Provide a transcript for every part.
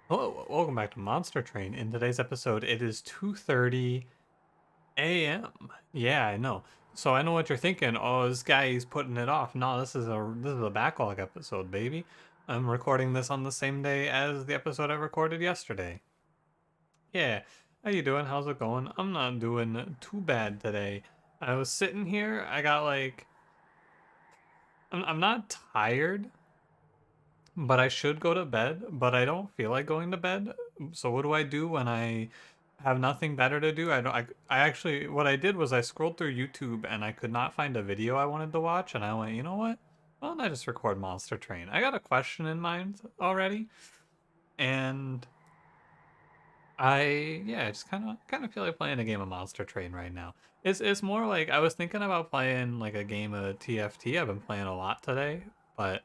Hello, welcome back to Monster Train. In today's episode, it is 2:30 a.m. Yeah, I know. So I know what you're thinking. Oh, this guy is putting it off. No, this is a backlog episode, baby. I'm recording this on the same day as the episode I recorded yesterday. Yeah, how you doing? How's it going? I'm not doing too bad today. I was sitting here. I got like I'm not tired, but I should go to bed, but I don't feel like going to bed. So what do I do when I have nothing better to do? I actually what I did was I scrolled through YouTube and I could not find a video I wanted to watch, and I went, you know what? Why don't I just record Monster Train? I got a question in mind already, and I just kind of feel like playing a game of Monster Train right now. It's more like I was thinking about playing like a game of TFT. I've been playing a lot today, but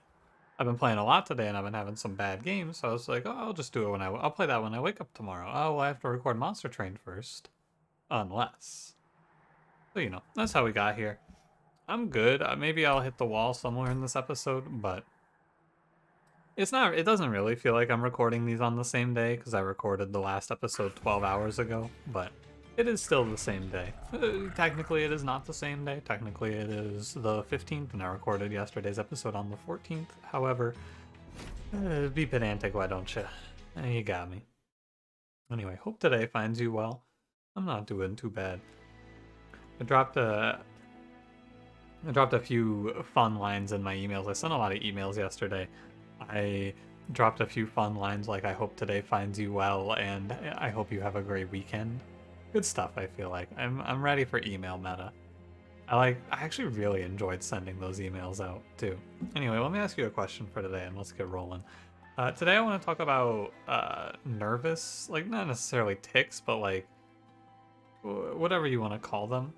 I've been playing a lot today and I've been having some bad games, so I was like, oh, I'll just do it I'll play that when I wake up tomorrow. Oh, well, I have to record Monster Train first. Unless. So, that's how we got here. I'm good. Maybe I'll hit the wall somewhere in this episode, but it doesn't really feel like I'm recording these on the same day because I recorded the last episode 12 hours ago, but it is still the same day. Technically, it is not the same day. Technically, it is the 15th, and I recorded yesterday's episode on the 14th. However, be pedantic, why don't you? You got me. Anyway, hope today finds you well. I'm not doing too bad. I dropped a I dropped a few fun lines in my emails. I sent a lot of emails yesterday. I dropped a few fun lines like I hope today finds you well and I hope you have a great weekend. Good stuff, I feel like. I'm ready for email meta. I actually really enjoyed sending those emails out too. Anyway, let me ask you a question for today and let's get rolling. Today I want to talk about nervous, like not necessarily tics, but like whatever you want to call them.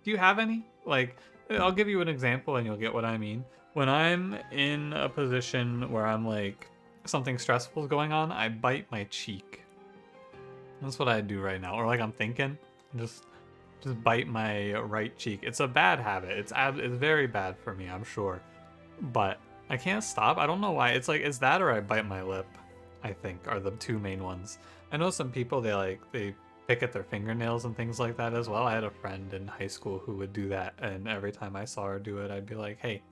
Do you have any? Like, I'll give you an example and you'll get what I mean. When I'm in a position where I'm like something stressful is going on, I bite my cheek. That's what I do right now. Or like I'm thinking, just just bite my right cheek. It's a bad habit. It's very bad for me, I'm sure. But I can't stop. I don't know why. It's that or I bite my lip. I think are the two main ones. I know some people they pick at their fingernails and things like that as well. I had a friend in high school who would do that, and every time I saw her do it, I'd be like, "Hey,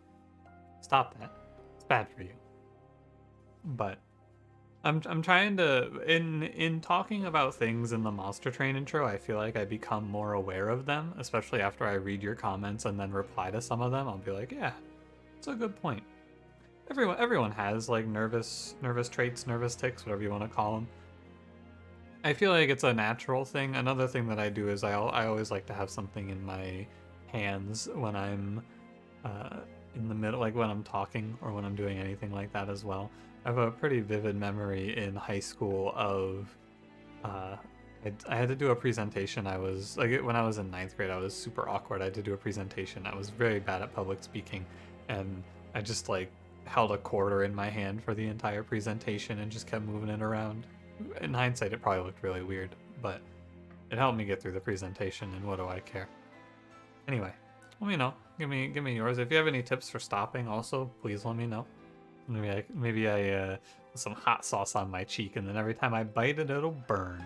stop that. It's bad for you." But I'm trying to in talking about things in the Monster Train intro, I feel like I become more aware of them, especially after I read your comments and then reply to some of them. I'll be like, "Yeah, it's a good point." Everyone has like nervous traits, nervous tics, whatever you want to call them. I feel like it's a natural thing. Another thing that I do is I always like to have something in my hands when I'm uh, in the middle, like when I'm talking or when I'm doing anything like that as well. I have a pretty vivid memory in high school of uh, I had to do a presentation. I was like when I was in ninth grade, I was super awkward. I had to do a presentation. I was very bad at public speaking, and I just like held a quarter in my hand for the entire presentation and just kept moving it around. In hindsight, it probably looked really weird, but it helped me get through the presentation. And what do I care? Anyway, let me know. Give me yours. If you have any tips for stopping, also please let me know. Maybe I put some hot sauce on my cheek, and then every time I bite it, it'll burn.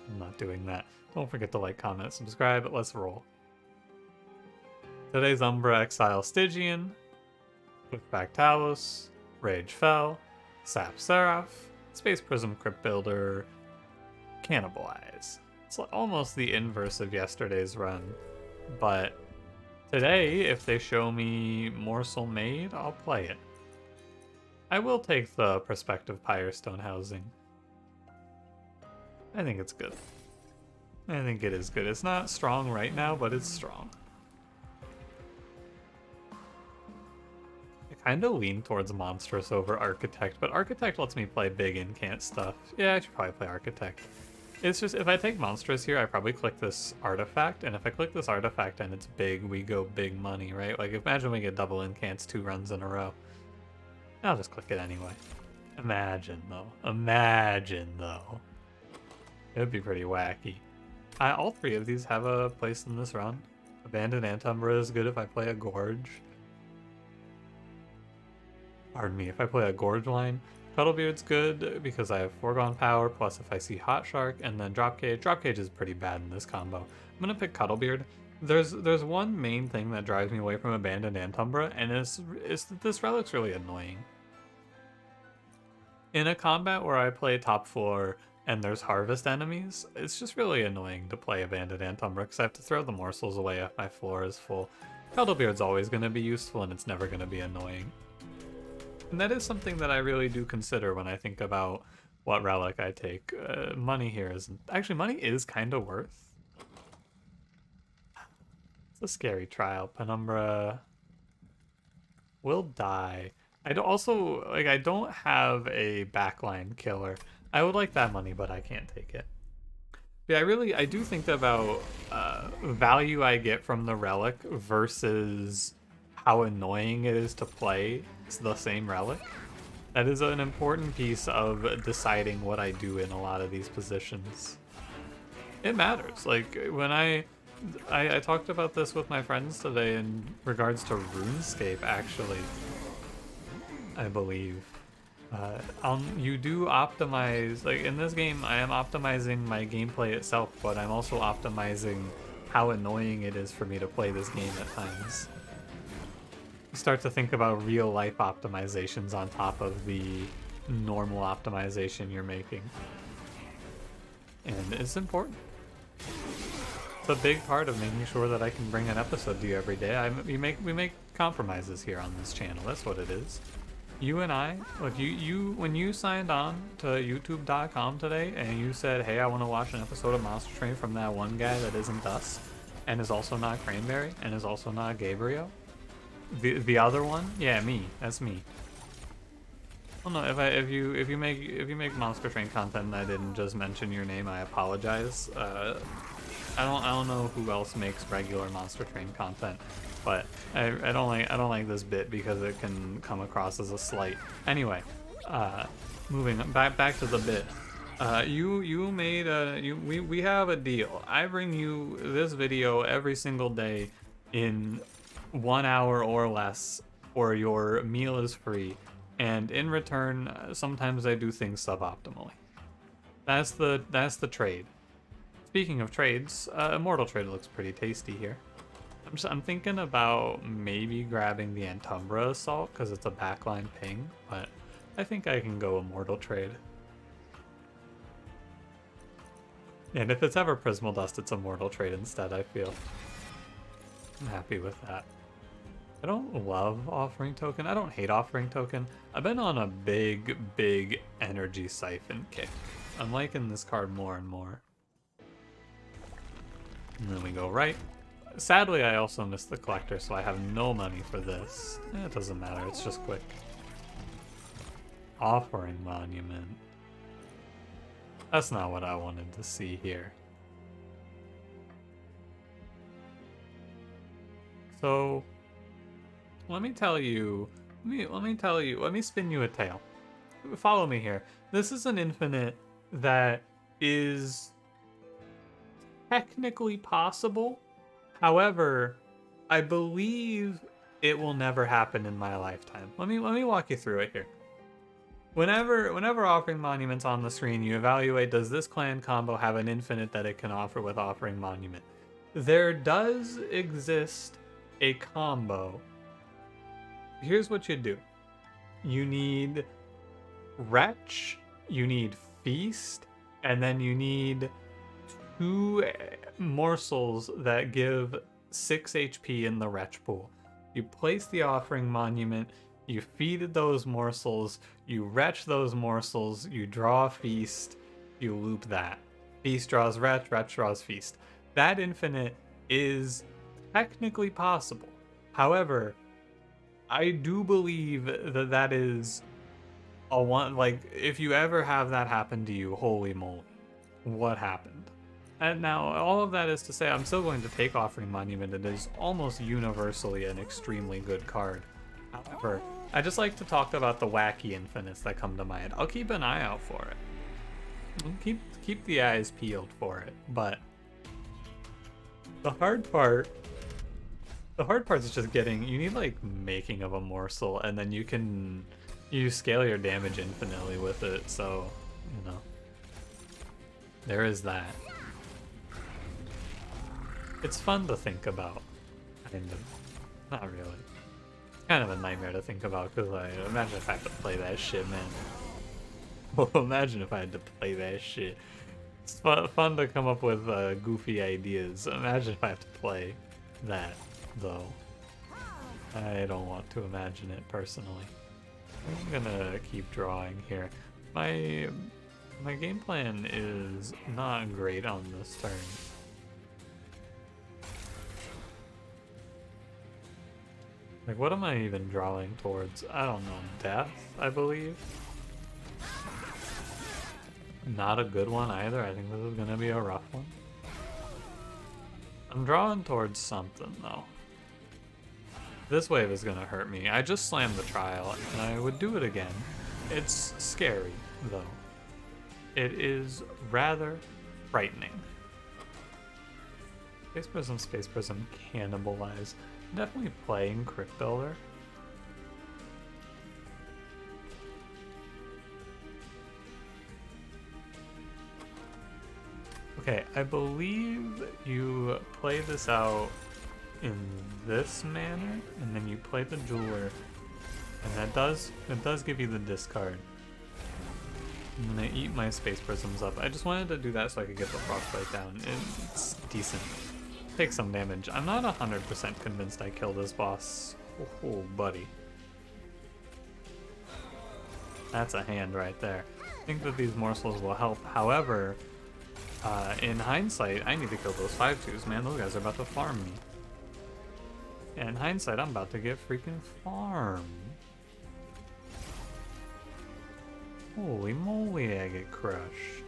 I'm not doing that. Don't forget to like, comment, subscribe. Let's roll. Today's Umbra exile Stygian, Clickback Talos, Rage Fell, Sap Seraph, Space Prism Crypt Builder, Cannibalize. It's almost the inverse of yesterday's run, but today, if they show me Morsel Made, I'll play it. I will take the Prospective Pyrestone Housing. I think it's good. I think it is good. It's not strong right now, but it's strong. I kind of lean towards Monstrous over Architect, but Architect lets me play big incant stuff. Yeah, I should probably play Architect. It's just, if I take Monstrous here, I probably click this Artifact, and if I click this Artifact and it's big, we go big money, right? Like, imagine we get double incants 2 runs in a row. I'll just click it anyway. Imagine, though. Imagine, though. It would be pretty wacky. All 3 of these have a place in this run. Abandoned Antumbra is good if I play a Gorge. Pardon me, if I play a Gorge line. Cuddlebeard's good because I have foregone power, plus if I see Hot Shark, and then Dropcage. Dropcage is pretty bad in this combo. I'm gonna pick Cuddlebeard. There's one main thing that drives me away from Abandoned and Umbra, and it's that this relic's really annoying. In a combat where I play top floor and there's harvest enemies, it's just really annoying to play Abandoned and Umbra because I have to throw the morsels away if my floor is full. Cuddlebeard's always going to be useful and it's never going to be annoying. And that is something that I really do consider when I think about what relic I take. Money here isn't... Actually, money is kind of worth. It's a scary trial. Penumbra will die. I don't have a backline killer. I would like that money, but I can't take it. Yeah, I do think about value I get from the relic versus how annoying it is to play the same relic. That is an important piece of deciding what I do in a lot of these positions. It matters. Like, when I talked about this with my friends today in regards to RuneScape, actually, I believe. You do optimize, like in this game, I am optimizing my gameplay itself, but I'm also optimizing how annoying it is for me to play this game at times. You start to think about real life optimizations on top of the normal optimization you're making. And it's important. It's a big part of making sure that I can bring an episode to you every day. We make compromises here on this channel, that's what it is. You and I, look, when you signed on to youtube.com today and you said, hey, I want to watch an episode of Monster Train from that one guy that isn't us, and is also not Cranberry, and is also not Gabriel, the other one, yeah, me, that's me. Well, no, if you make Monster Train content and I didn't just mention your name, I apologize. I don't know who else makes regular Monster Train content. But I don't like this bit because it can come across as a slight. Anyway, moving back to the bit. We have a deal. I bring you this video every single day in 1 hour or less, or your meal is free. And in return, sometimes I do things suboptimally. That's the trade. Speaking of trades, Immortal Trade looks pretty tasty here. I'm thinking about maybe grabbing the Antumbra Assault because it's a backline ping, but I think I can go Immortal Trade. And if it's ever Prismal Dust, it's Immortal Trade instead, I feel. I'm happy with that. I don't love Offering Token. I don't hate Offering Token. I've been on a big Energy Siphon kick. I'm liking this card more and more. And then we go right. Sadly, I also missed the collector, so I have no money for this. It doesn't matter, it's just quick. Offering Monument. That's not what I wanted to see here. So, let me spin you a tale. Follow me here. This is an infinite that is technically possible. However, I believe it will never happen in my lifetime. Let me walk you through it here. Whenever Offering Monument's on the screen, you evaluate, does this clan combo have an infinite that it can offer with Offering Monument? There does exist a combo. Here's what you do. You need Wretch, you need Feast, and then you need 2 morsels that give 6 HP in the Wretch pool. You place the Offering Monument, you feed those morsels, you Wretch those morsels, you draw Feast, you loop that. Feast draws Wretch, Wretch draws Feast. That infinite is technically possible. However, I do believe that that is a one, like, if you ever have that happen to you, holy moly, what happened? And now, all of that is to say, I'm still going to take Offering Monument. It is almost universally an extremely good card. However, I just like to talk about the wacky infinites that come to mind. I'll keep an eye out for it. Keep the eyes peeled for it. But the hard part is just getting, you need like making of a morsel, and then you can You scale your damage infinitely with it, so, you know. There is that. It's fun to think about, kind of. Not really. It's kind of a nightmare to think about, because, like, imagine if I had to play that shit, man. Well, imagine if I had to play that shit. It's fun to come up with goofy ideas. Imagine if I have to play that, though. I don't want to imagine it, personally. I'm gonna keep drawing here. My game plan is not great on this turn. Like, what am I even drawing towards? I don't know. Death, I believe? Not a good one either. I think this is gonna be a rough one. I'm drawing towards something, though. This wave is gonna hurt me. I just slammed the trial, and I would do it again. It's scary, though. It is rather frightening. Space Prism, cannibalize. Definitely playing Crypt Builder. Okay, I believe you play this out in this manner, and then you play the jeweler, and it does give you the discard. I'm gonna eat my Space Prisms up. I just wanted to do that so I could get the Frostbite down. It's decent. Take some damage. I'm not 100% convinced I kill this boss. Oh, buddy. That's a hand right there. I think that these morsels will help. However, in hindsight, I need to kill those 5-2s, man. Those guys are about to farm me. And in hindsight, I'm about to get freaking farmed. Holy moly, I get crushed.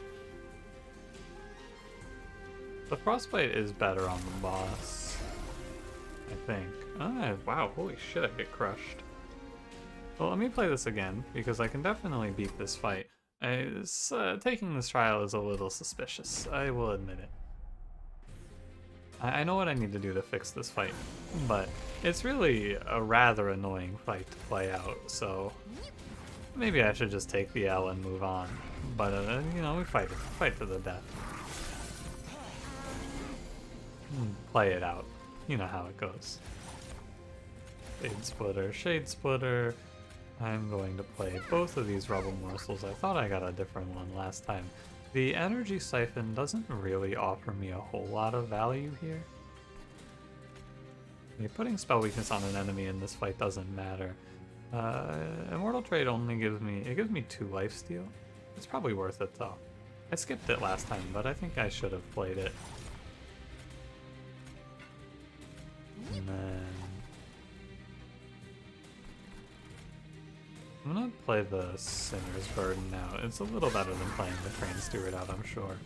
The Frostbite is better on the boss, I think. Wow, holy shit, I get crushed. Well, let me play this again, because I can definitely beat this fight. Taking this trial is a little suspicious, I will admit it. I know what I need to do to fix this fight, but it's really a rather annoying fight to play out, so maybe I should just take the L and move on. But, you know, we fight to the death. Play it out. You know how it goes. Shade Splitter. I'm going to play both of these Rubble Morsels. I thought I got a different one last time. The Energy Siphon doesn't really offer me a whole lot of value here. I mean, putting Spell Weakness on an enemy in this fight doesn't matter. Immortal Trade only gives me 2 lifesteal. It's probably worth it though. I skipped it last time, but I think I should have played it. And then I'm gonna play the Sinner's Burden now. It's a little better than playing the Train Steward out, I'm sure.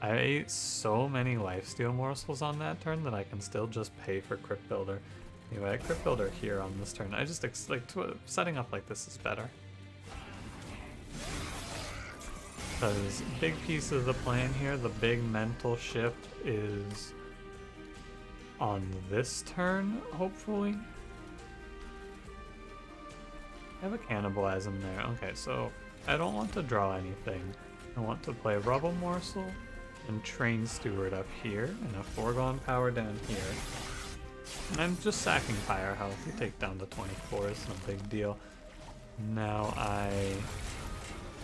I ate so many lifesteal morsels on that turn that I can still just pay for Crypt Builder. Anyway, I Crypt Builder here on this turn. I just setting up like this is better. Because big piece of the plan here, the big mental shift is on this turn, hopefully. I have a Cannibalize in there. Okay, so I don't want to draw anything. I want to play Rubble Morsel and Train Steward up here, and a Foregone Power down here. And I'm just sacking Fire Health. You take down to 24, it's no big deal. Now I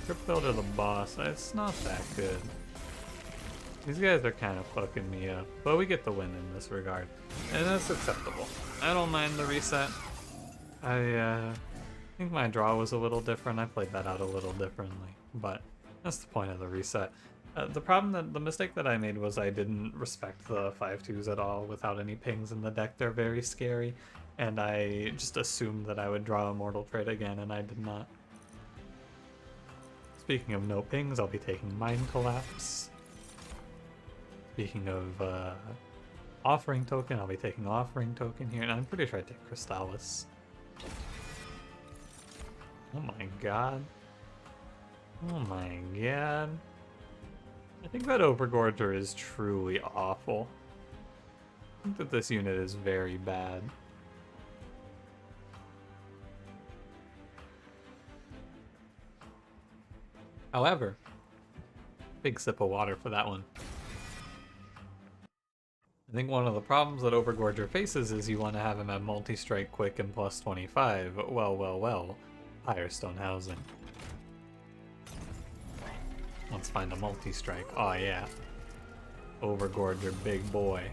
Crypt Builder the boss. It's not that good. These guys are kind of fucking me up, but we get the win in this regard, and that's acceptable. I don't mind the reset. I think my draw was a little different. I played that out a little differently, but that's the point of the reset. The mistake that I made was I didn't respect the 5-2s at all without any pings in the deck. They're very scary, and I just assumed that I would draw Immortal Trade again, and I did not. Speaking of no pings, I'll be taking Mind Collapse. Speaking of Offering Token, I'll be taking Offering Token here, and I'm pretty sure I take Crystallis. Oh my god. Oh my god. I think that Overgorger is truly awful. I think that this unit is very bad. However, big sip of water for that one. I think one of the problems that Overgorger faces is you want to have him at multi-strike quick and plus 25. Well. Firestone housing. Let's find a multi-strike. Oh yeah. Overgorger, big boy.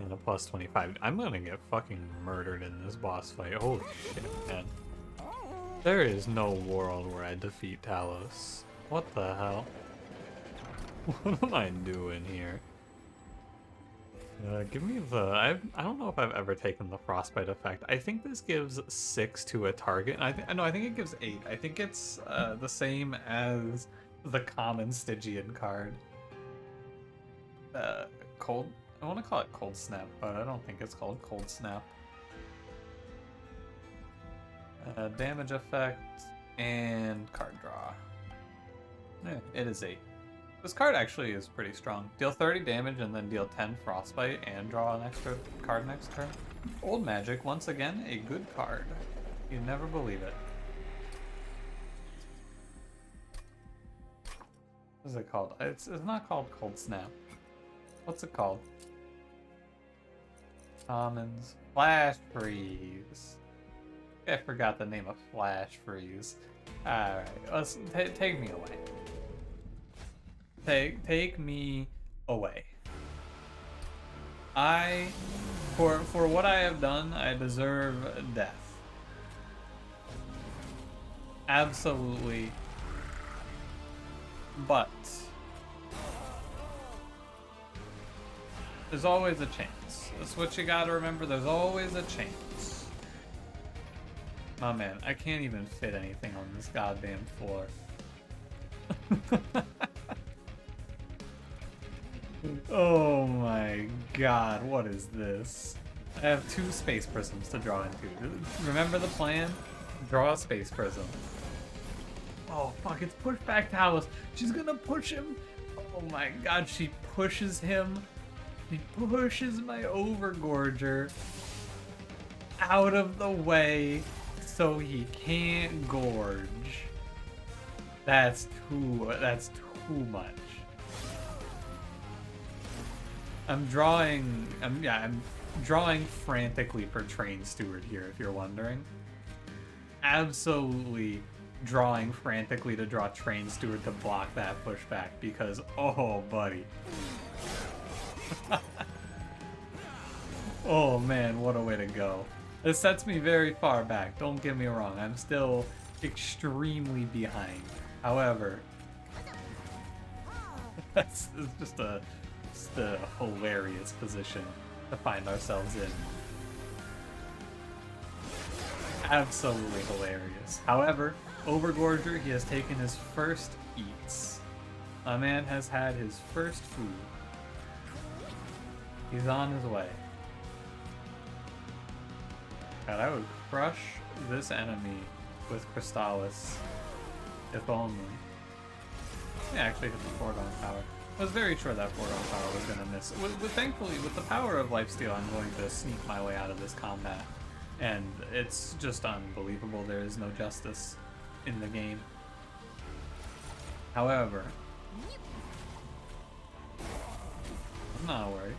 And a plus 25. I'm gonna get fucking murdered in this boss fight. Holy shit, man. There is no world where I defeat Talos. What the hell? What am I doing here? Give me the... I don't know if I've ever taken the frostbite effect. I think this gives 6 to a target. I think it gives 8. I think it's the same as the common Stygian card. Cold... I want to call it Cold Snap, but I don't think it's called Cold Snap. Damage effect and card draw. Yeah, it is 8. This card actually is pretty strong. Deal 30 damage and then deal 10 frostbite and draw an extra card next turn. Old Magic, once again, a good card. You'd never believe it. What is it called? It's not called Cold Snap. What's it called? Commons. Flash Freeze. I forgot the name of Flash Freeze. Alright, let's take me away. Take me away. For what I have done, I deserve death. Absolutely. But there's always a chance. That's what you gotta remember, there's always a chance. Oh man, I can't even fit anything on this goddamn floor. Oh my god, what is this? I have 2 space prisms to draw into. Remember the plan? Draw a space prism. Oh fuck, it's push back Talos. She's gonna push him. Oh my god, she pushes him. She pushes my Overgorger out of the way so he can't gorge. That's too much. I'm drawing frantically for Train Steward here, if you're wondering. Absolutely drawing frantically to draw Train Steward to block that pushback because, oh, buddy. Oh man, what a way to go. This sets me very far back, don't get me wrong. I'm still extremely behind. However, it's just a hilarious position to find ourselves in. Absolutely hilarious. However, Overgorger, he has taken his first eats. A man has had his first food. He's on his way. God, I would crush this enemy with Crystallis, if only. Yeah, actually hit the Foregone Power. I was very sure that Foregone Power was gonna miss. Thankfully, with the power of Lifesteal, I'm going to sneak my way out of this combat. And it's just unbelievable. There is no justice in the game. However, I'm not worried.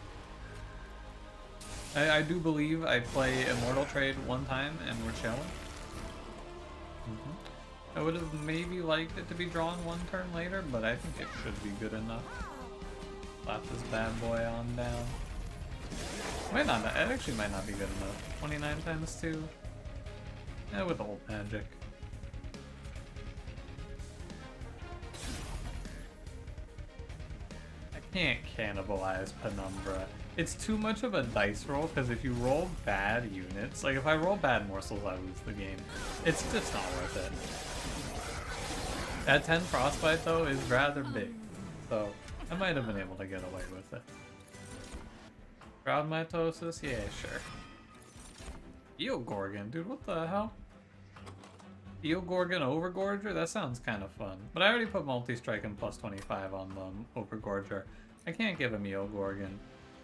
I do believe I play Immortal Trade one time and we're chilling. I would have maybe liked it to be drawn one turn later, but I think it should be good enough. Slap this bad boy on down. It actually might not be good enough. 29 times 2. Yeah, with old magic. I can't cannibalize Penumbra. It's too much of a dice roll, because if you roll bad units, like if I roll bad morsels, I lose the game. It's just not worth it. That 10 frostbite, though, is rather big, so I might have been able to get away with it. Crowd mitosis? Yeah, sure. Eogorgon? Dude, what the hell? Eogorgon Overgorger? That sounds kind of fun. But I already put multi-strike and plus 25 on the Overgorger. I can't give him Eogorgon.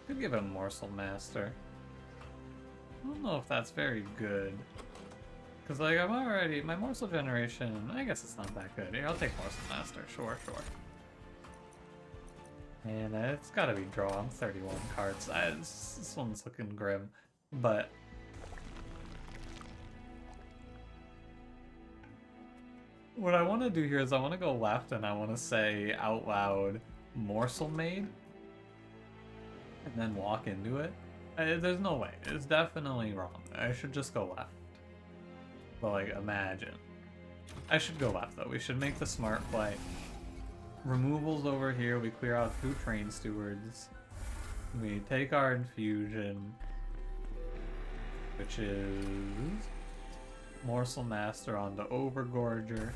Could give him Morsel Master. I don't know if that's very good. Because, like, I'm already... My morsel generation, I guess it's not that good. Here, I'll take Morsel Master. Sure, sure. And it's gotta be draw. I'm 31 cards. This one's looking grim. But... what I want to do here is I want to go left and I want to say out loud, Morsel Maid. And then walk into it. There's no way. It's definitely wrong. I should just go left. But, like, imagine. I should go left, though. We should make the smart play. Removals over here. We clear out 2 Train Stewards. We take our Infusion, which is Morsel Master onto Overgorger.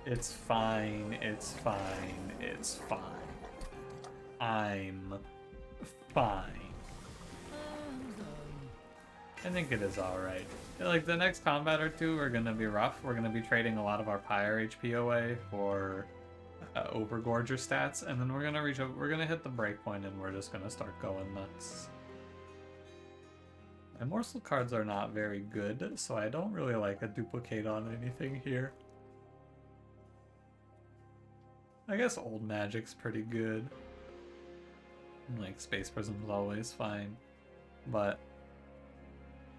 It's fine. It's fine. It's fine. I'm fine. I think it is alright. Like, the next combat or two are gonna be rough. We're gonna be trading a lot of our Pyre HP away for Overgorger stats, and then we're gonna hit the breakpoint and we're just gonna start going nuts. My morsel cards are not very good, so I don't really like a duplicate on anything here. I guess Old Magic's pretty good. Like, Space Prism's always fine, but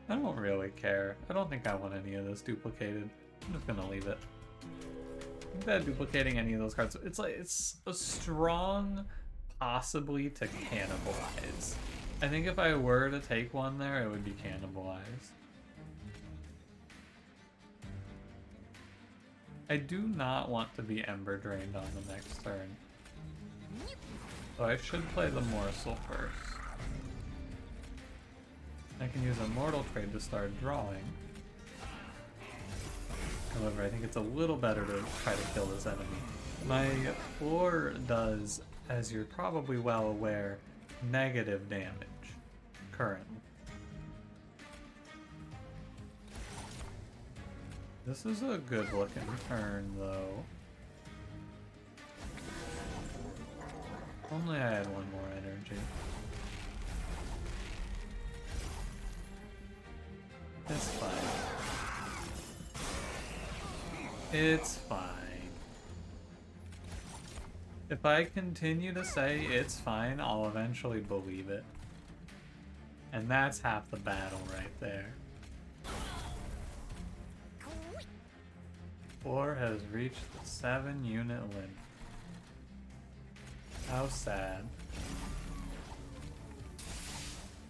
I don't really care. I don't think I want any of this duplicated. I'm just gonna leave it. I think that duplicating any of those cards, it's a strong possibly to cannibalize. I think if I were to take one there, it would be cannibalized. I do not want to be Ember Drained on the next turn. So I should play the Morsel first. I can use a Mortal Trade to start drawing. However, I think it's a little better to try to kill this enemy. My floor does, as you're probably well aware, negative damage currently. This is a good looking turn though. Only I had one more energy. It's fine. It's fine. If I continue to say it's fine, I'll eventually believe it. And that's half the battle right there. 4 has reached the 7-unit limit. How sad.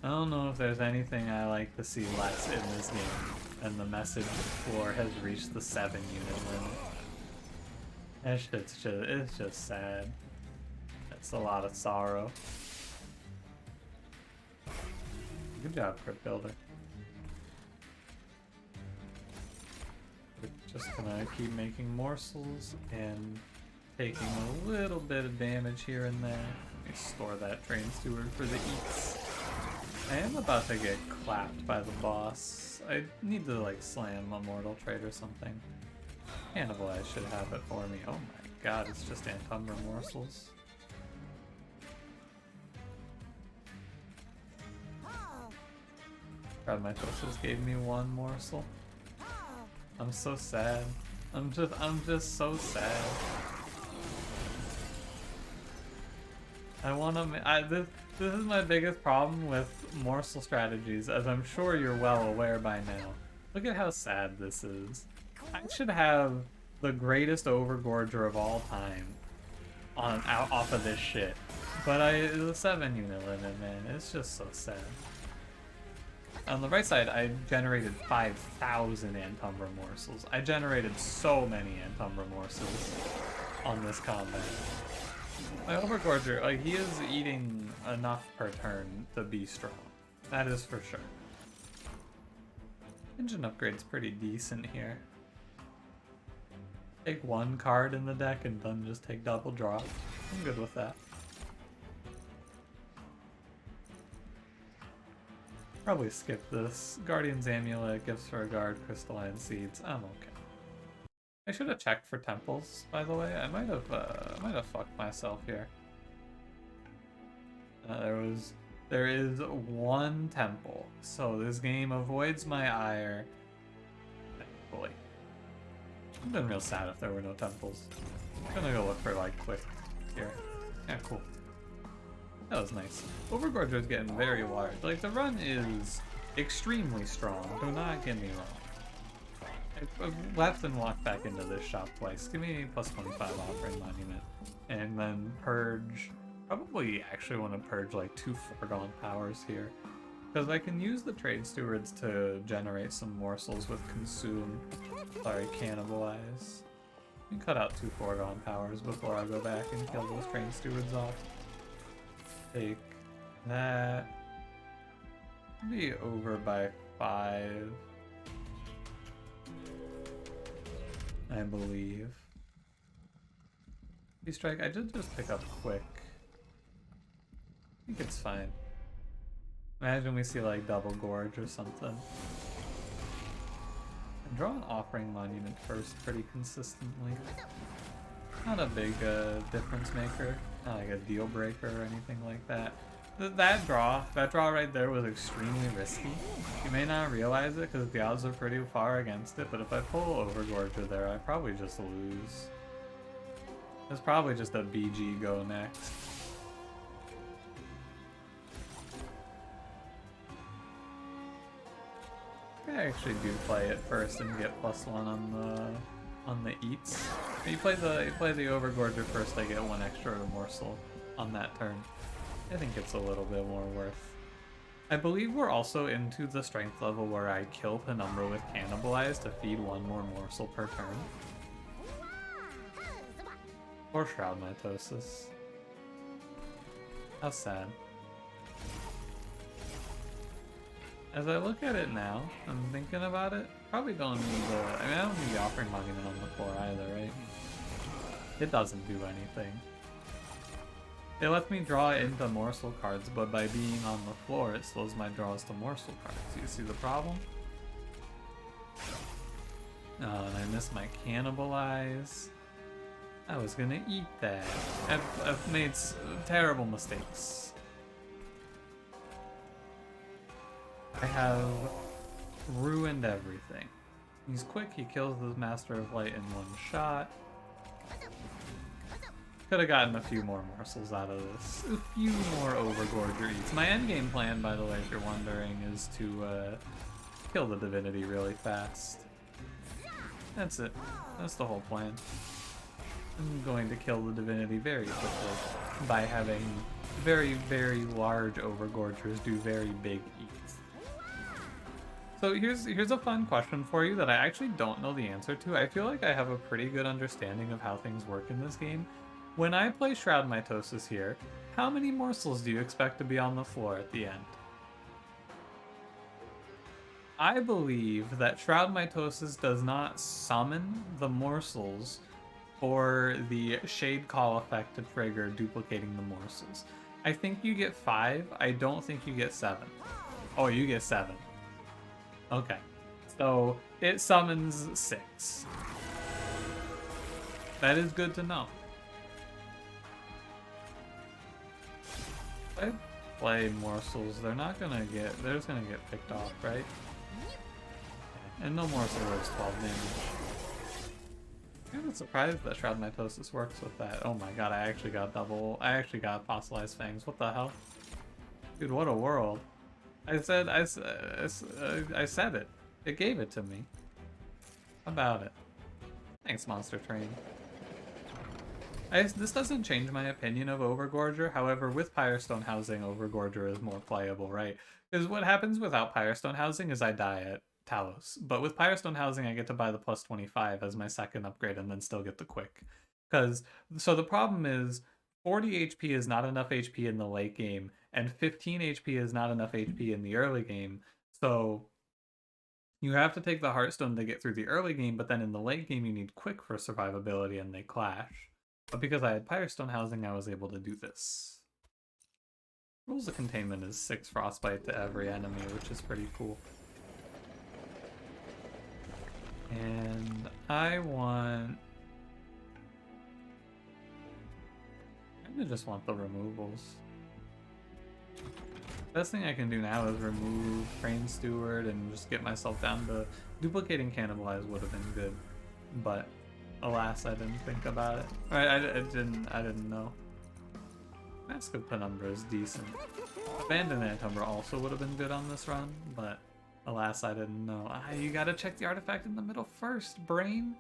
I don't know if there's anything I like to see less in this game than the message 4 has reached the 7-unit limit. That shit's it's just sad. That's a lot of sorrow. Good job, Crypt Builder. We're just gonna keep making morsels and taking a little bit of damage here and there. Let me store that Train Steward for the eats. I am about to get clapped by the boss. I need to like slam a Mortal Trade or something. Cannibalize should have it for me. Oh my god, it's just Antumbra morsels. God, my Tosis gave me 1 morsel. I'm so sad. I'm just so sad. I wanna. This is my biggest problem with morsel strategies, as I'm sure you're well aware by now. Look at how sad this is. I should have the greatest Overgorger of all time off of this shit. But it's a 7-unit limit, man. It's just so sad. On the right side, I generated 5,000 Antumbra morsels. I generated so many Antumbra morsels on this combat. My Overgorger, like, he is eating enough per turn to be strong. That is for sure. Engine upgrade's pretty decent here. Take 1 card in the deck and then just take double draw. I'm good with that. Probably skip this. Guardian's Amulet, Gifts for a Guard, Crystalline Seeds. I'm okay. I should have checked for temples, by the way. I might have fucked myself here. There was There is one temple, so this game avoids my ire. Thankfully. I've been real sad if there were no temples. I'm gonna go look for like quick here. Yeah, cool. That was nice. Overgorger is getting very large. Like the run is extremely strong. Do not get me wrong. I've left and walked back into this shop twice. Give me plus 25 offering monument, and then purge. Probably actually want to purge like 2 foregone powers here, because I can use the trade stewards to generate some morsels with consume. Sorry, cannibalize. I can cut out 2 foregone powers before I go back and kill those train stewards off. Take that. Be over by 5, I believe. Strike. I did just pick up quick. I think it's fine. Imagine we see like double gorge or something. I draw an offering monument first pretty consistently. Not a big difference maker, not like a deal breaker or anything like that. That draw right there was extremely risky. You may not realize it because the odds are pretty far against it, but if I pull Overgorger there, I probably just lose. It's probably just a BG go next. I actually do play it first and get +1 on the eats. You play the Overgorger first, I get 1 extra morsel on that turn. I think it's a little bit more worth. I believe we're also into the strength level where I kill Penumbra with Cannibalize to feed 1 more morsel per turn. Or Shroud Mitosis. How sad. As I look at it now, I'm thinking about it, probably don't need the... I mean, I don't need the offering monument on the floor either, right? It doesn't do anything. It lets me draw into morsel cards, but by being on the floor, it slows my draws to morsel cards. You see the problem? Oh, and I missed my Cannibalize. I was gonna eat that. I've made terrible mistakes. I have ruined everything. He's quick, he kills the Master of Light in 1 shot. Could have gotten a few more morsels out of this. A few more Overgorger eats. My endgame plan, by the way, if you're wondering, is to kill the Divinity really fast. That's it. That's the whole plan. I'm going to kill the Divinity very quickly by having very, very large Overgorgers do very big eats. So here's a fun question for you that I actually don't know the answer to. I feel like I have a pretty good understanding of how things work in this game. When I play Shroud Mitosis here, how many morsels do you expect to be on the floor at the end? I believe that Shroud Mitosis does not summon the morsels for the Shade Call effect to trigger duplicating the morsels. I think you get 5. I don't think you get 7. Oh, you get 7. Okay. So it summons 6. That is good to know. If I play morsels, they're just gonna get picked off, right? And no morsel works 12 damage. I'm surprised that Shroud Mitosis works with that. Oh my god, I actually got Fossilized Fangs. What the hell? Dude, what a world. I said it. It gave it to me. How about it? Thanks, monstertrain. This doesn't change my opinion of Overgorger. However, with Pyrestone Housing, Overgorger is more playable, right? Because what happens without Pyrestone Housing is I die at Talos. But with Pyrestone Housing, I get to buy the plus 25 as my second upgrade and then still get the quick. So the problem is 40 HP is not enough HP in the late game, and 15 HP is not enough HP in the early game. So you have to take the Heartstone to get through the early game, but then in the late game you need quick for survivability and they clash. But because I had Pyrestone Housing, I was able to do this. Rules of Containment is 6 Frostbite to every enemy, which is pretty cool. And I just want the removals. Best thing I can do now is remove Train Steward and just get myself down to duplicating Cannibalize would have been good, but alas, I didn't think about it. I didn't know. Mask of Penumbra is decent. Abandoned Antumbra also would have been good on this run, but alas, I didn't know. You gotta check the artifact in the middle first, brain.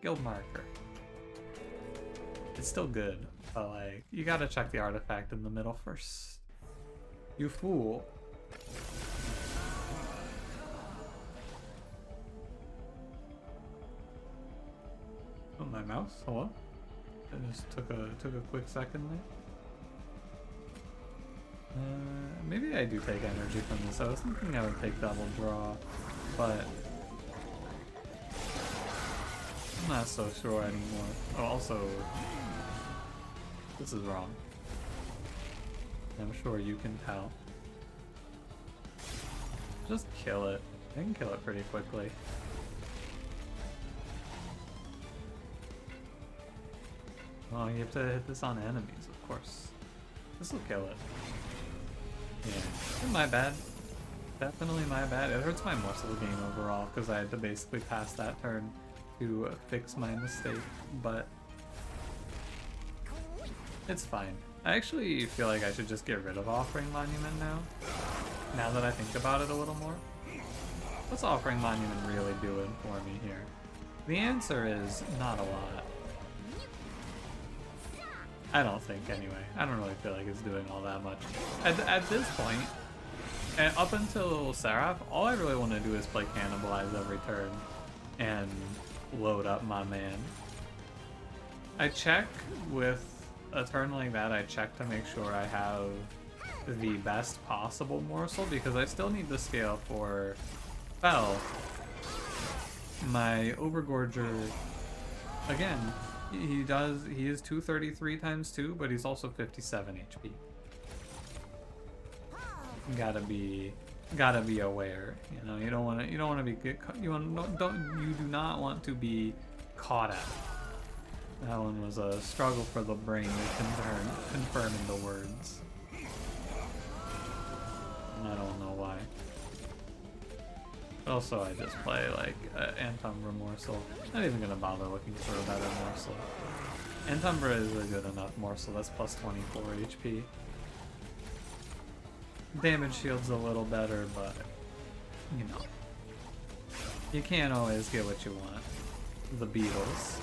Guild marker. It's still good, but like, you gotta check the artifact in the middle first. You fool. Oh, my mouse? Hello? I just took a quick second there. Maybe I do take energy from this. I was thinking I would take double draw, but I'm not so sure anymore. Oh, also, this is wrong. I'm sure you can tell. Just kill it. I can kill it pretty quickly. Oh, you have to hit this on enemies, of course. This will kill it. Yeah, my bad. Definitely my bad. It hurts my morsel game overall because I had to basically pass that turn to fix my mistake, but it's fine. I actually feel like I should just get rid of Offering Monument now that I think about it a little more. What's Offering Monument really doing for me here? The answer is not a lot. I don't think, anyway. I don't really feel like it's doing all that much. At this point, and up until Seraph, all I really want to do is play Cannibalize every turn and load up my man. I check with a turn like that, I check to make sure I have the best possible morsel because I still need to scale for Fell. My Overgorger, again, he is 233 times 2, but he's also 57 HP. Gotta be aware. You know, you don't want to be you do not want to be caught out. That one was a struggle for the brain to confirm into words. And I don't know why. Also, I just play like Antumbra morsel. Not even gonna bother looking for a better morsel. Antumbra is a good enough morsel. That's plus 24 HP. Damage shield's a little better, but you know, you can't always get what you want. The Beatles.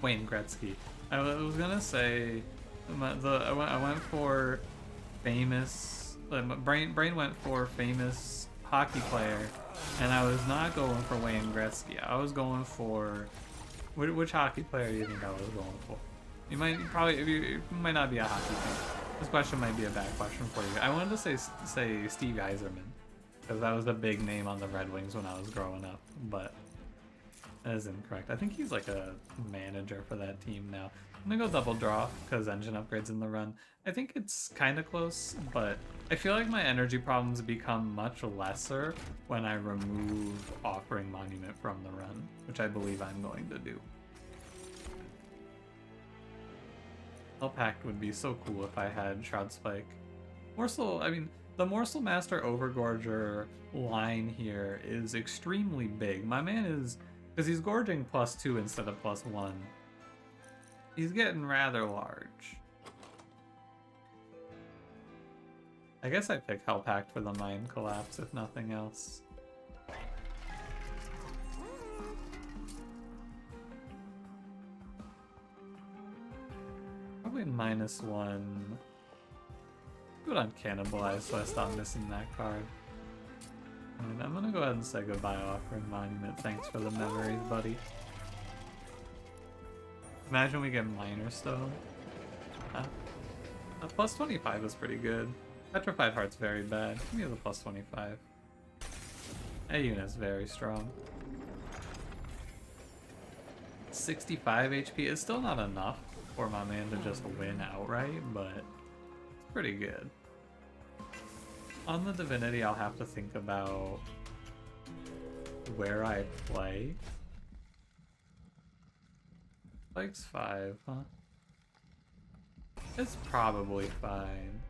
Wayne Gretzky. I was gonna say I went for famous. Brain went for famous hockey player, and I was not going for Wayne Gretzky. I was going for which hockey player do you think I was going for? You might not be a hockey fan. This question might be a bad question for you. I wanted to say Steve Yzerman because that was a big name on the Red Wings when I was growing up, but that is incorrect. I think he's like a manager for that team now. I'm gonna go double draw because engine upgrades in the run. I think it's kind of close, but I feel like my energy problems become much lesser when I remove Offering Monument from the run, which I believe I'm going to do. Pact would be so cool if I had Shroud Spike. Morsel, I mean, the Morsel Master Overgorger line here is extremely big. My man is, because he's gorging +2 instead of +1. He's getting rather large. I guess I pick Hell Pact for the Mind Collapse, if nothing else. Probably -1. Do it on Cannibalize so I stop missing that card. And I'm gonna go ahead and say goodbye, Offering Monument. Thanks for the memories, buddy. Imagine we get Minor Stone. Plus 25 is pretty good. Petrified Heart's very bad. Give me the plus 25. That unit's very strong. 65 HP is still not enough for my man to just win outright, but it's pretty good. On the Divinity, I'll have to think about where I play. Spike's 5, huh? It's probably fine.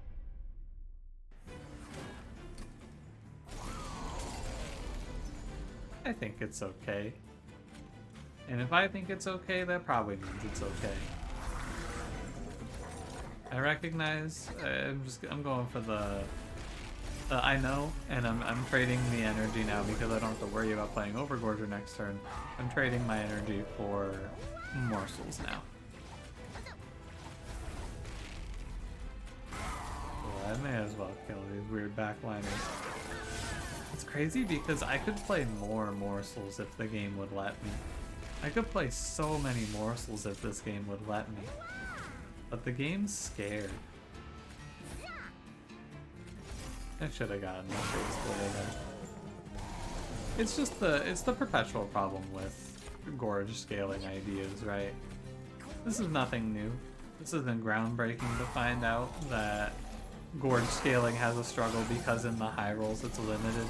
I think it's okay. And if I think it's okay, that probably means it's okay. I recognize, I'm going for the I know, and I'm trading the energy now because I don't have to worry about playing Overgorger next turn. I'm trading my energy for morsels now. So I may as well kill these weird backliners. It's crazy because I could play more morsels if the game would let me. I could play so many morsels if this game would let me. But the game's scared. I should have gotten the face splitter there. It's just the perpetual problem with gorge scaling ideas, right? This is nothing new. This isn't groundbreaking to find out that gorge scaling has a struggle because in the high rolls it's limited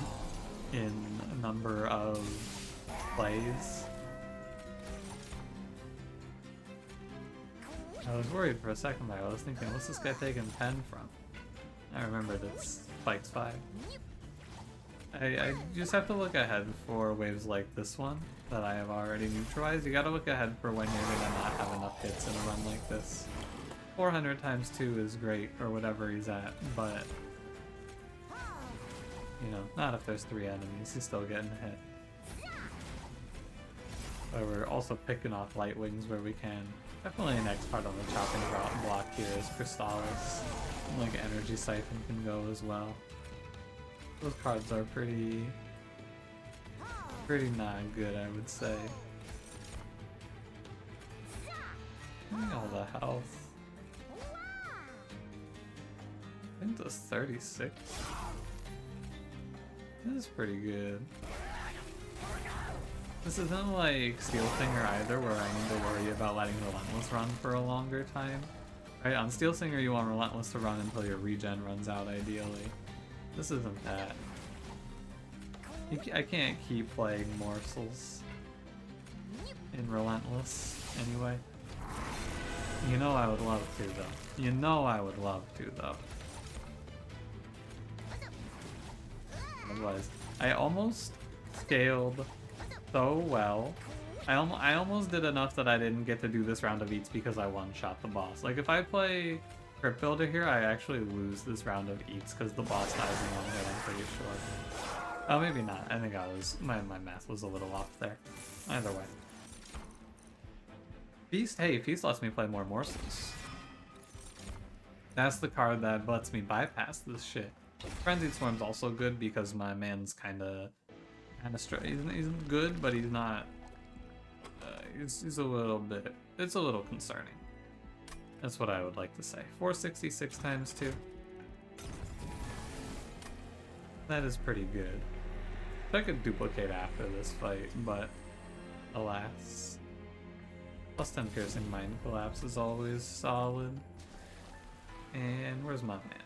in a number of plays. I was worried for a second there. I was thinking, what's this guy taking 10 from? I remembered it's Spike's 5. I just have to look ahead for waves like this one that I have already neutralized. You gotta look ahead for when you're gonna not have enough hits in a run like this. 400 times 2 is great, or whatever he's at, but you know, not if there's 3 enemies. He's still getting hit. But we're also picking off light wings where we can. Definitely an X part on the chopping block here is Crystallis. And like Energy Siphon can go as well. Those cards are pretty not good, I would say. Look at all the health. I think that's 36. This is pretty good. This isn't like Steel Singer either, where I need to worry about letting Relentless run for a longer time. Right, on Steel Singer you want Relentless to run until your regen runs out, ideally. This isn't that. I can't keep playing morsels in Relentless, anyway. You know I would love to, though. You know I would love to, though. Otherwise, I almost scaled so well. I almost did enough that I didn't get to do this round of eats because I one-shot the boss. Like, if I play Crypt Builder here, I actually lose this round of eats because the boss dies in one hit, I'm pretty sure. Oh, maybe not. I think my math was a little off there. Either way. Feast, hey, Feast lets me play more morsels. That's the card that lets me bypass this shit. Frenzied Swarm's also good because my man's kinda he's good, but he's not. He's a little bit. It's a little concerning. That's what I would like to say. 466 times 2. That is pretty good. I could duplicate after this fight, but alas. Plus 10 piercing mind collapse is always solid. And where's my man?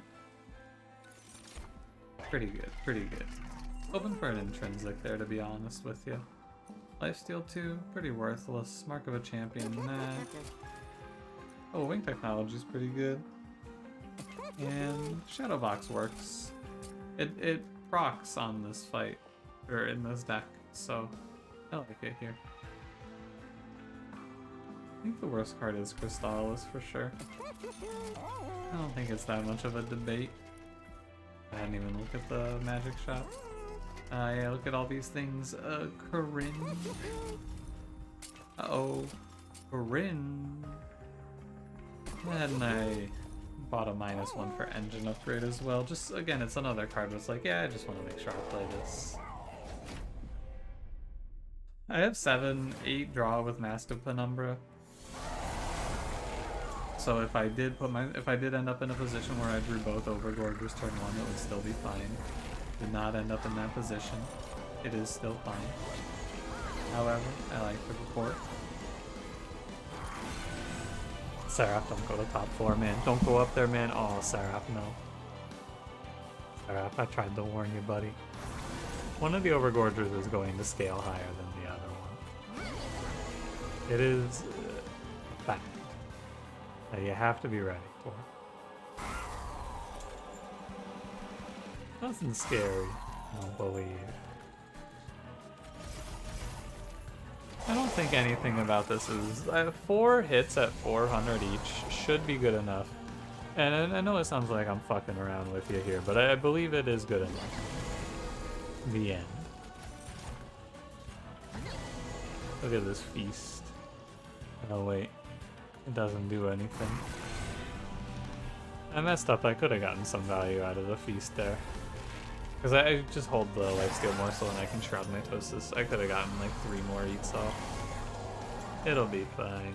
Pretty good, pretty good. Open for an intrinsic there, to be honest with you. Lifesteal 2, pretty worthless. Mark of a champion, nah. Oh, wing technology's pretty good. And Shadowbox works. It procs on this fight, or in this deck, so I like it here. I think the worst card is Crystallis for sure. I don't think it's that much of a debate. I didn't even look at the magic shop. Yeah, look at all these things. Corinne. Uh-oh. Corinne. And I bought a -1 for engine upgrade as well. Just, again, it's another card that's like, yeah, I just want to make sure I play this. I have 7-8 draw with Mask of Penumbra. So if I did end up in a position where I drew both Overgorgers turn 1, it would still be fine. Did not end up in that position. It is still fine. However, I like to report. Seraph, don't go to top floor, man. Don't go up there, man. Oh, Seraph, no. Seraph, I tried to warn you, buddy. One of the Overgorgers is going to scale higher than the other one. It is a fact. that you have to be ready for. Nothing scary, I don't believe. I don't think anything about this is... 4 hits at 400 each should be good enough. And I know it sounds like I'm fucking around with you here, but I believe it is good enough. The end. Look at this feast. Oh wait, it doesn't do anything. I messed up, I could have gotten some value out of the feast there. Because I just hold the lifesteal morsel and I can shroud mitosis. I could have gotten like 3 more eats off. It'll be fine.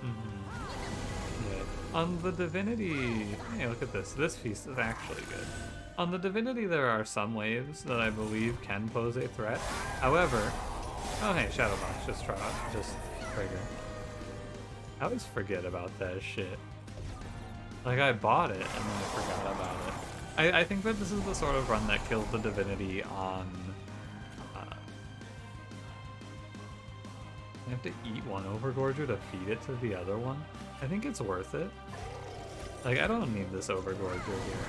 Yeah. On the Divinity... Hey, look at this. This feast is actually good. On the Divinity, there are some waves that I believe can pose a threat. However... Oh, hey, Shadowbox, just trigger. I always forget about that shit. Like, I bought it, and then I forgot about it. I think that this is the sort of run that kills the Divinity on... I have to eat one Overgorger to feed it to the other one? I think it's worth it. Like, I don't need this Overgorger here.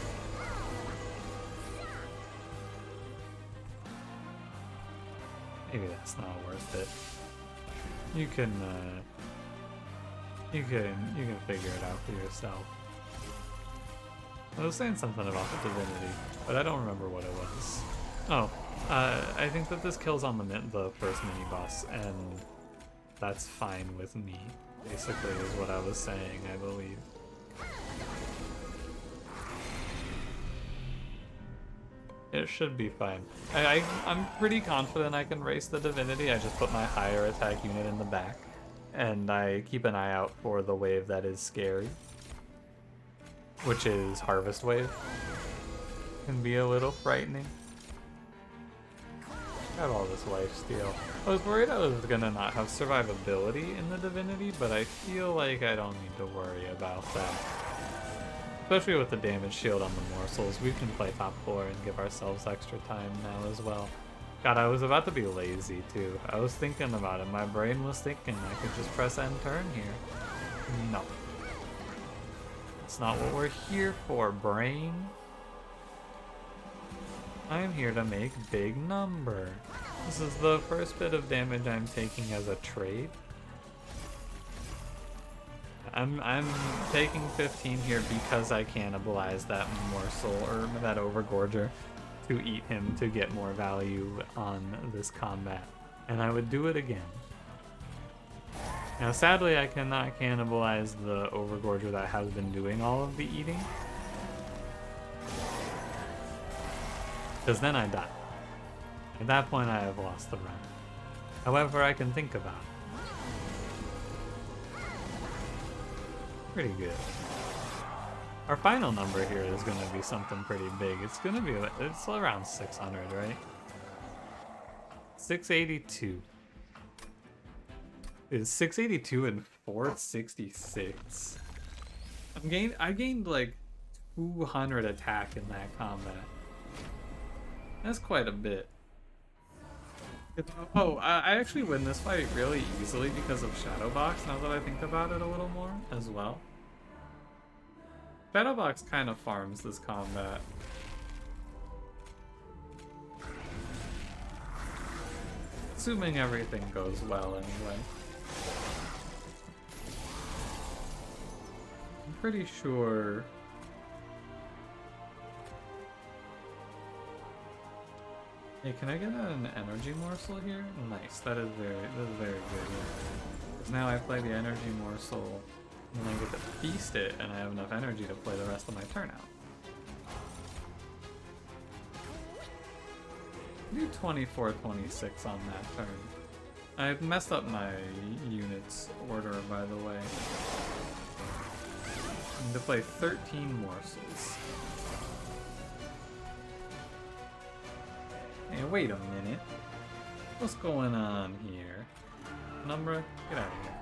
Maybe that's not worth it. You can figure it out for yourself. I was saying something about the Divinity, but I don't remember what it was. Oh, I think that this kills on the first mini-boss, and that's fine with me, basically, is what I was saying, I believe. It should be fine. I'm pretty confident I can race the Divinity. I just put my higher attack unit in the back, and I keep an eye out for the wave that is scary, which is Harvest Wave. Can be a little frightening. Got all this lifesteal. I was worried I was gonna not have survivability in the Divinity, but I feel like I don't need to worry about that. Especially with the damage shield on the morsels, we can play top 4 and give ourselves extra time now as well. God, I was about to be lazy too. I was thinking about it. My brain was thinking I could just press end turn here. No. That's not what we're here for, brain. I'm here to make big number. This is the first bit of damage I'm taking as a trade. I'm taking 15 here because I cannibalize that morsel, or that Overgorger, to eat him to get more value on this combat. And I would do it again. Now sadly I cannot cannibalize the Overgorger that has been doing all of the eating, because then I die. At that point I have lost the run. However, I can think about it. Pretty good. Our final number here is going to be something pretty big. It's going to be, it's around 600, right? 682. It's 682 and 466. I gained like 200 attack in that combat. That's quite a bit. Oh, I actually win this fight really easily because of Shadowbox, now that I think about it a little more, as well. Shadowbox kind of farms this combat. Assuming everything goes well anyway. I'm pretty sure... Hey, can I get an energy morsel here? Nice, that is very good here. Because now I play the energy morsel, and then I get to feast it, and I have enough energy to play the rest of my turn out. Do 24, 26 on that turn. I've messed up my units order, by the way. I need to play 13 morsels. Hey, wait a minute. What's going on here? Penumbra, get out of here.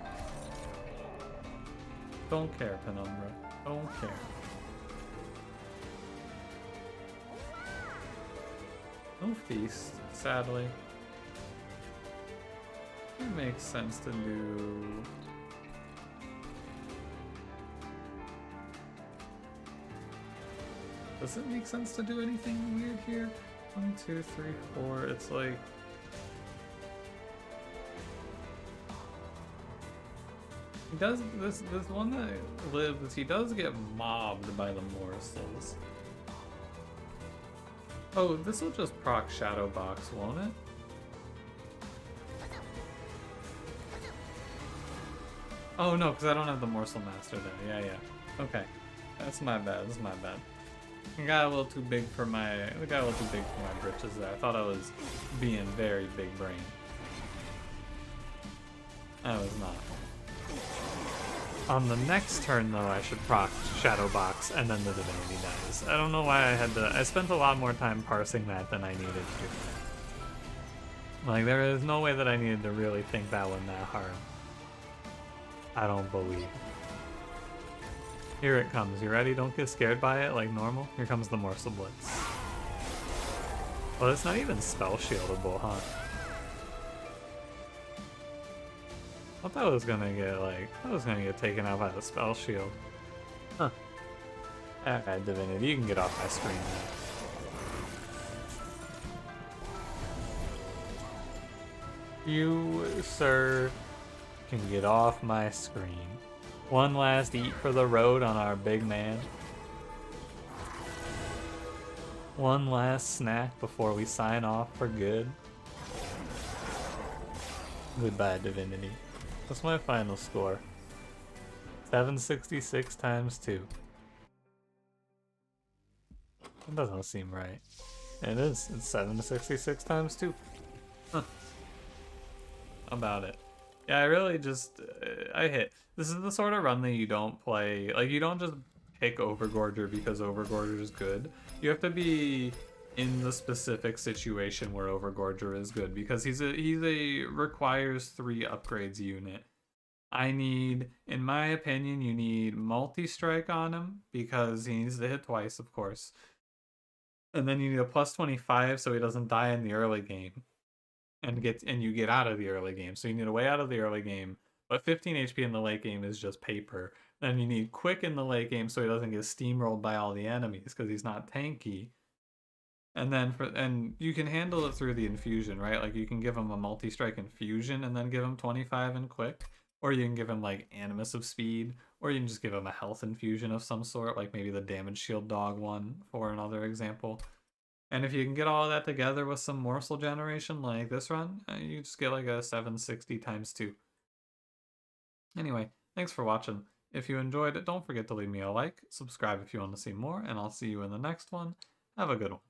Don't care, Penumbra. Don't care. No feast, sadly. It makes sense to do Does it make sense to do anything weird here? 1, 2, 3, 4. It's like... He does, this one that lives, he does get mobbed by the morsels. Oh, this will just proc Shadow Box, won't it? Oh no, because I don't have the Morsel Master there. Yeah, yeah. Okay. That's my bad, that's my bad. I got a little too big for my britches there. I thought I was being very big brain. I was not. On the next turn, though, I should proc Shadow Box, and then the Divinity dies. I don't know why I had to... I spent a lot more time parsing that than I needed to. Like, there is no way that I needed to really think that one that hard. I don't believe. Here it comes. You ready? Don't get scared by it like normal. Here comes the Morsel Blitz. Well, it's not even spell shieldable, huh? I thought I was gonna get taken out by the spell shield. Huh. Alright, Divinity, you can get off my screen now. You, sir, can get off my screen. One last eat for the road on our big man. One last snack before we sign off for good. Goodbye, Divinity. What's my final score? 766 times 2. That doesn't seem right. It is. It's 766 times 2. Huh. About it. Yeah, I really just... I hit. This is the sort of run that you don't play... Like, you don't just pick Overgorger because Overgorger is good. You have to be in the specific situation where Overgorger is good, because he's a requires 3 upgrades unit. I need, in my opinion, you need multi-strike on him because he needs to hit twice, of course. And then you need a plus 25 so he doesn't die in the early game. And you get out of the early game. So you need a way out of the early game, but 15 HP in the late game is just paper. Then you need quick in the late game so he doesn't get steamrolled by all the enemies because he's not tanky. And then you can handle it through the infusion, right? Like you can give him a multi-strike infusion and then give him 25 and quick. Or you can give him like Animus of Speed, or you can just give him a health infusion of some sort, like maybe the Damage Shield Dog one for another example. And if you can get all of that together with some morsel generation like this run, you just get like a 760 times 2. Anyway, thanks for watching. If you enjoyed it, don't forget to leave me a like, subscribe if you want to see more, and I'll see you in the next one. Have a good one.